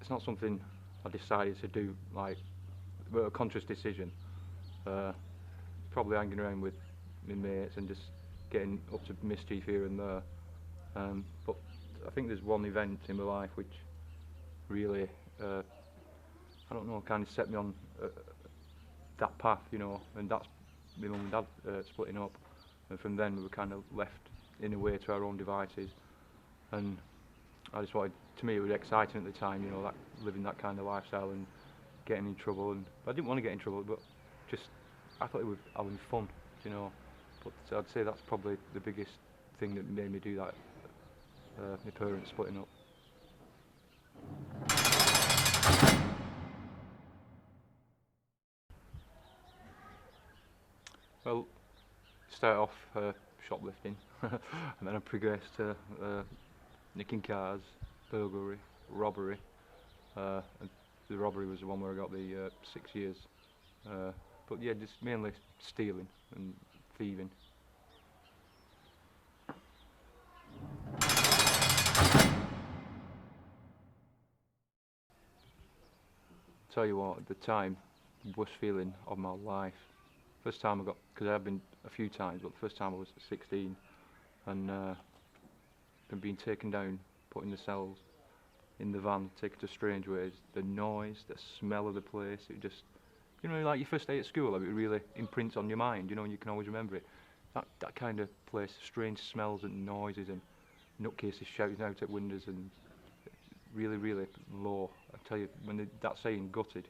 it's not something I decided to do like a conscious decision. Probably hanging around with my mates and just getting up to mischief here and there. But I think there's one event in my life which really, I don't know, kind of set me on that path, and that's my mum and dad splitting up. And from then we were kind of left in a way to our own devices. And I just wanted, to me it was exciting at the time, that living that kind of lifestyle and getting in trouble. And I didn't want to get in trouble, but just I thought it was having fun, But I'd say that's probably the biggest thing that made me do that. My parents splitting up. Well, start off shoplifting, and then I progressed to nicking cars, burglary, robbery. And the robbery was the one where I got the 6 years. But yeah, just mainly stealing and thieving. Tell you what, at the time, worst feeling of my life. First time I got, because I've been a few times, but the first time I was 16, and been being taken down, put in the cells, in the van, taken to strange ways. The noise, the smell of the place, it just, like your first day at school, it really imprints on your mind, and you can always remember it. That kind of place, strange smells and noises and nutcases shouting out at windows and really, really low. I tell you, when that saying gutted,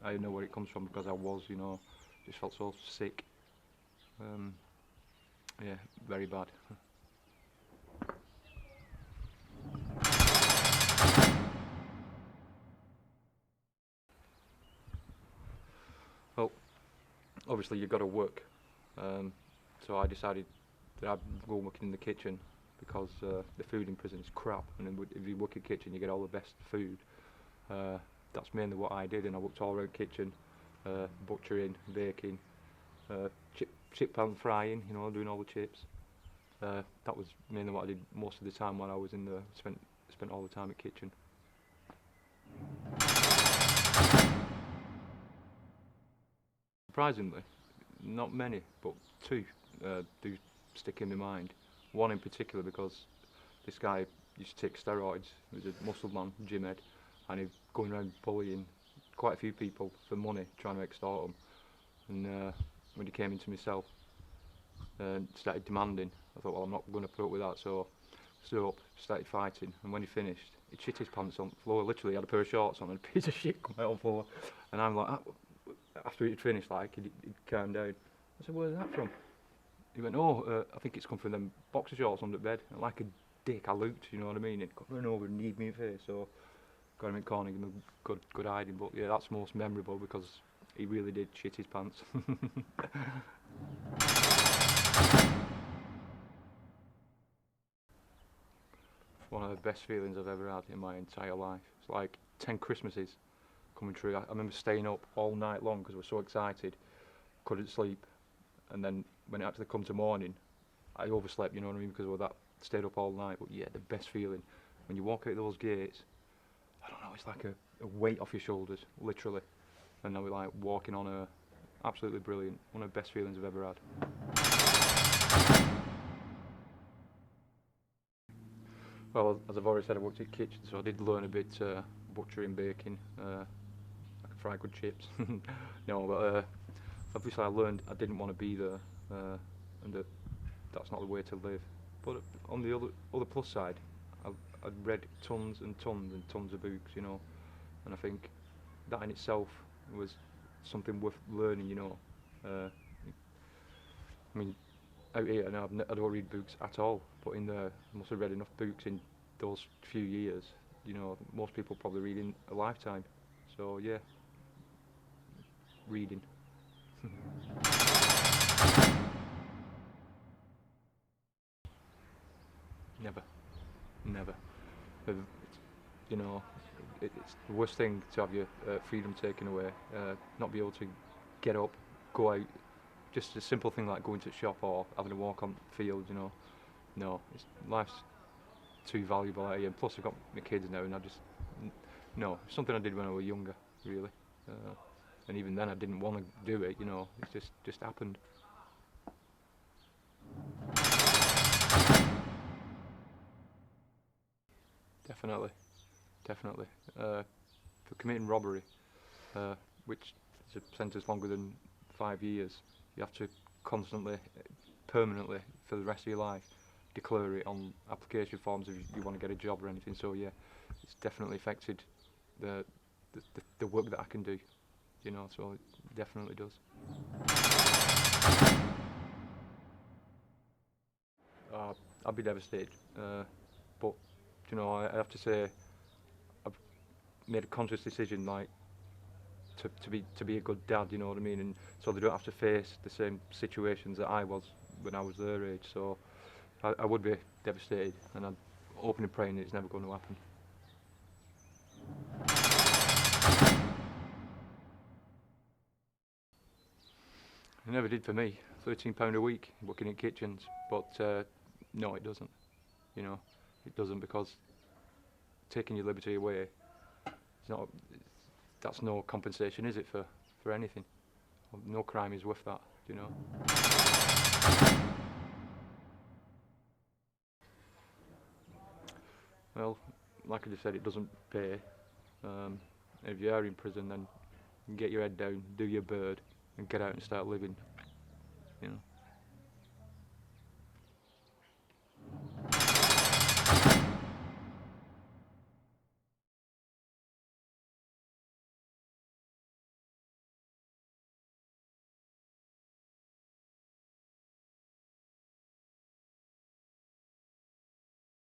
I know where it comes from because I was, just felt so sick. Yeah, very bad. Well, obviously you've got to work, so I decided that I'd go working in the kitchen because the food in prison is crap, and if you work in the kitchen you get all the best food. That's mainly what I did, and I worked all around kitchen, butchering, baking, chip pan frying, doing all the chips. That was mainly what I did most of the time when I was in the spent all the time at kitchen. Surprisingly, not many, but two do stick in my mind. One in particular because this guy used to take steroids. He was a muscle man, gymhead, and he was going around bullying quite a few people for money, trying to extort them. And when he came into myself and started demanding, I thought, well, I'm not going to put up with that, so I stood up, started fighting, and when he finished, he shit his pants on the floor. Literally, he had a pair of shorts on and a piece of shit come out on the floor. And I'm like, after he'd finished, he'd calmed down. I said, where's that from? He went, I think it's come from them boxer shorts under the bed. And like a dick, I looked, you know what I mean? He'd run over and kneed me in the face, so got him in corner, give him a good hiding. But yeah, that's most memorable because he really did shit his pants. One of the best feelings I've ever had in my entire life. It's like 10 Christmases coming true. I remember staying up all night long because I was so excited, couldn't sleep, and then when it actually come to morning, I overslept, you know what I mean, because of that, stayed up all night. But yeah, the best feeling, when you walk out those gates, I don't know, it's like a weight off your shoulders, literally. And now we're like walking on air. Absolutely brilliant. One of the best feelings I've ever had. Well, as I've already said, I worked in the kitchen, so I did learn a bit butchering, baking. I can fry good chips. No, but obviously I learned I didn't want to be there, and that's not the way to live. But on the other plus side, I'd read tons and tons and tons of books, and I think that in itself was something worth learning, I mean, out here now I don't read books at all, but in there I must have read enough books in those few years. Most people probably read in a lifetime. So yeah, reading. Never, never. It's, it's the worst thing to have your freedom taken away. Not be able to get up, go out. Just a simple thing like going to the shop or having a walk on the field. No, life's too valuable out here. And plus, I've got my kids now, and I just No, it's something I did when I was younger, really. Uh, and even then I didn't want to do it, you know, it just happened. Definitely, definitely. For committing robbery, uh, which is a sentence longer than 5 years, you have to constantly, permanently, for the rest of your life, declare it on application forms if you want to get a job or anything. So yeah, it's definitely affected the the work that I can do, you know. So it definitely does. Uh, I'd be devastated, but you know, I have to say I've made a conscious decision, like to be a good dad, you know what I mean, and so they don't have to face the same situations that I was when I was their age. So I would be devastated, and I'm hoping and praying it's never going to happen. It never did for me. £13 a week working in kitchens, but no, it doesn't. You know, it doesn't, because taking your liberty away, it's not. That's no compensation, is it, for anything? No crime is worth that. You know. Well, like I just said, it doesn't pay. Um, if you are in prison, then get your head down, do your bird, and get out and start living. You know.